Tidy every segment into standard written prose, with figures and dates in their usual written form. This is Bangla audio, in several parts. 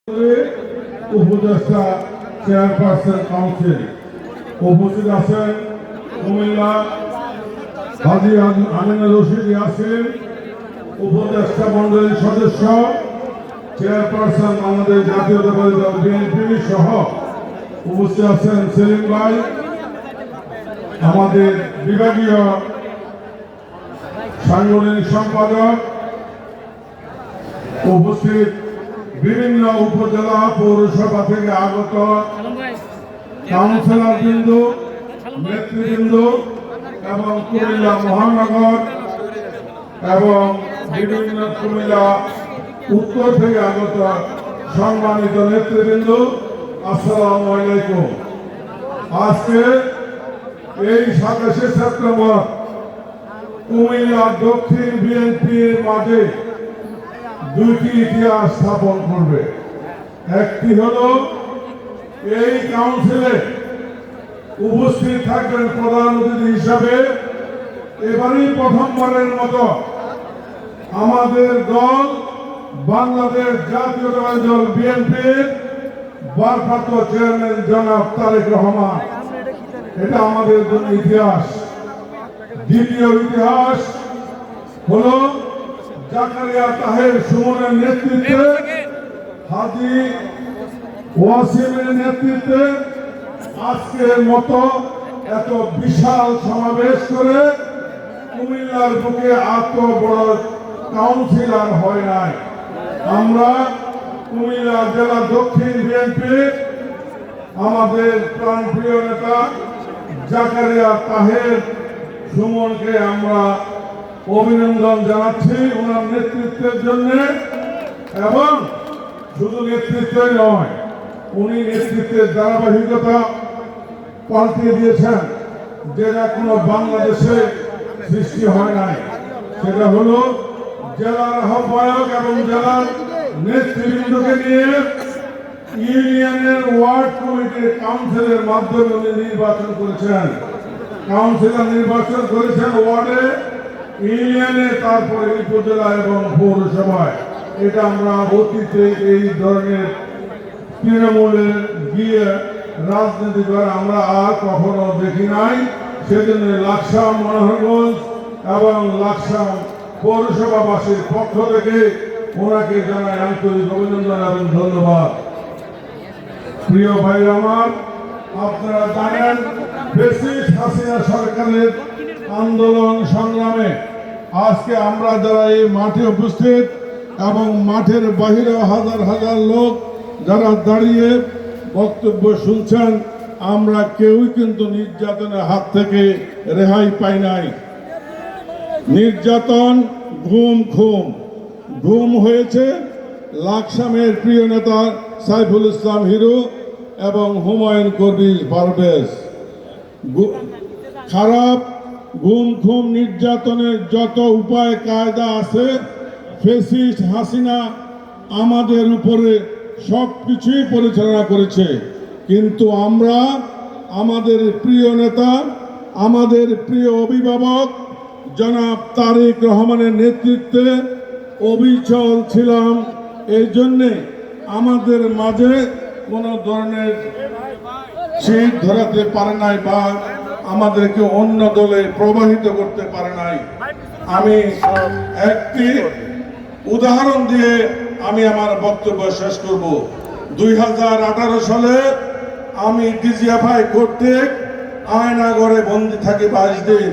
উপদেষ্টা চেয়ারপারসন কাউন্সিল উপস্থিত আছেন কুমিল্লা হাজী আমিনা রশিদ ইয়াসিন, উপদেষ্টা মন্ডলীর সদস্য চেয়ারপারসন বাংলাদেশ জাতীয়তাবাদী দল বিএনপি সহ উপস্থিত আছেন সেলিম ভাই, আমাদের বিভাগীয় সাংগঠনিক সম্পাদক, উপস্থিত বিভিন্ন উপজেলা পৌরসভা থেকে আগত কাউন্সিলর বৃন্দ, নেতৃবৃন্দ এবং কুমিল্লা মহানগর এবং বিভিন্ন কুমিল্লা উত্তর থেকে আগত সম্মানিত নেতৃবৃন্দ, আসসালামু আলাইকুম। আজকে এই 27শে সেপ্টেম্বর কুমিল্লা দক্ষিণ বিএনপির মাঝে দুইটি ইতিহাস স্থাপন করবে। একটি হলো এই কাউন্সিলে উপস্থিত থাকবেন প্রধান অতিথি হিসাবে এবারই প্রথমবারের মতো আমাদের দল বাংলাদেশ জাতীয়তাবাদী দল বিএনপির ভারপ্রাপ্ত চেয়ারম্যান জনাব তারেক রহমান। এটা আমাদের জন্য ইতিহাস। দ্বিতীয় ইতিহাস হলো জাকারিয়া তাহের সুমনের নেতৃত্বে, হাজী ওয়াসিমের নেতৃত্বে আজকের মতো এত বিশাল সমাবেশ করে কুমিল্লার বুকে এত বড় কাউন্সিলর হয় নাই। আমরা কুমিল্লা জেলা দক্ষিণ বিএনপি আমাদের প্রাণপ্রিয় নেতা জাকারিয়া তাহের সুমনকে আমরা অভিনন্দন জানাচ্ছি ওনার নেতৃত্বের জন্য। এবং শুধু নেতৃত্বই নয়, উনি নেতৃত্বের ধারাবাহিকতা পাল্টে দিয়েছেন, যেটা কোনো বাংলাদেশে সৃষ্টি হয় নাই। সেটা হলো জেলার আহ্বায়ক এবং জেলার নেতৃবৃন্দকে নিয়ে ইউনিয়নের ওয়ার্ড কমিটির কাউন্সিলের মাধ্যমে উনি নির্বাচন করেছেন। কাউন্সিলর নির্বাচন করেছেন ওয়ার্ডে, ইউনিয়নে, তারপরে উপজেলা এবং পৌরসভায়। এটা আমরা অতীতে এই ধরনের তৃণমূলে গিয়ে রাজনীতি করে আমরা আর কখনো দেখি নাই। সেজন্য লাকসাম, মনোহরগঞ্জ এবং লাকসাম পৌরসভাবাসীর পক্ষ থেকে ওনাকে জানাই আন্তরিক অভিনন্দন এবং ধন্যবাদ। প্রিয় ভাই আমার, আপনারা জানেন ফ্যাসিস্ট হাসিনা সরকারের আন্দোলন সংগ্রামে আজকে আমরা যারা এই মাঠে উপস্থিত এবং মাঠের বাহিরে হাজার হাজার লোক যারা দাঁড়িয়ে বক্তব্য শুনছেন, আমরা কেউই কিন্তু নির্যাতনের হাত থেকে রেহাই পাই নাই। নির্যাতন, ঘুম হয়েছে লাকসামের প্রিয় নেতা সাইফুল ইসলাম হিরো এবং হুমায়ুন কবির পারভেজ। খারাপ খুন নির্যাতনের যত উপায় কায়দা আছে ফ্যাসিস্ট হাসিনা আমাদের উপরে সবকিছুই পরিচালনা করেছে। কিন্তু আমরা আমাদের প্রিয় নেতা, আমাদের প্রিয় অভিভাবক জনাব তারেক রহমানের নেতৃত্বে অবিচল ছিলাম। এই জন্যে আমাদের মাঝে কোনো ধরনের শীত ধরাতে পারে নাই বা আমাদেরকে অন্য দলে প্রবাহিত করতে পারে নাই। আমি একটি উদাহরণ দিয়ে আমি আমার বক্তব্য শেষ করব। 2018 সালে আমি ডিজিএফআই কর্তৃক আয়নাগরে বন্দী থাকি 22 দিন।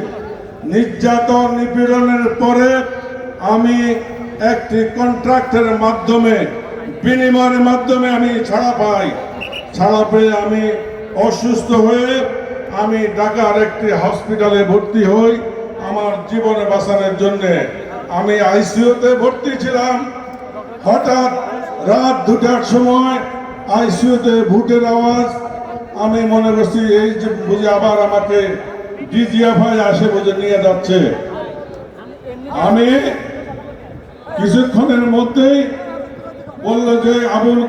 নির্যাতন নিপীড়নের পরে আমি একটি কন্ট্রাক্টের মাধ্যমে, বিনিময়ের মাধ্যমে আমি ছাড়া পাই। ছাড়া পেয়ে আমি অসুস্থ হয়ে আমি ঢাকার একটি হসপিটালে ভর্তি হই আমার জীবনে বাঁচানোর জন্য। আমি আইসিইউতে ভর্তি ছিলাম। হঠাৎ রাত 2টার সময় আইসিইউতে ভোটের আওয়াজ। আমি মনে করছি এই যে বুঝে আবার আমাকে ডিজিএফআই আসে বুঝে নিয়ে যাচ্ছে। আমি কিছুক্ষণের মধ্যেই বললো যে আবুল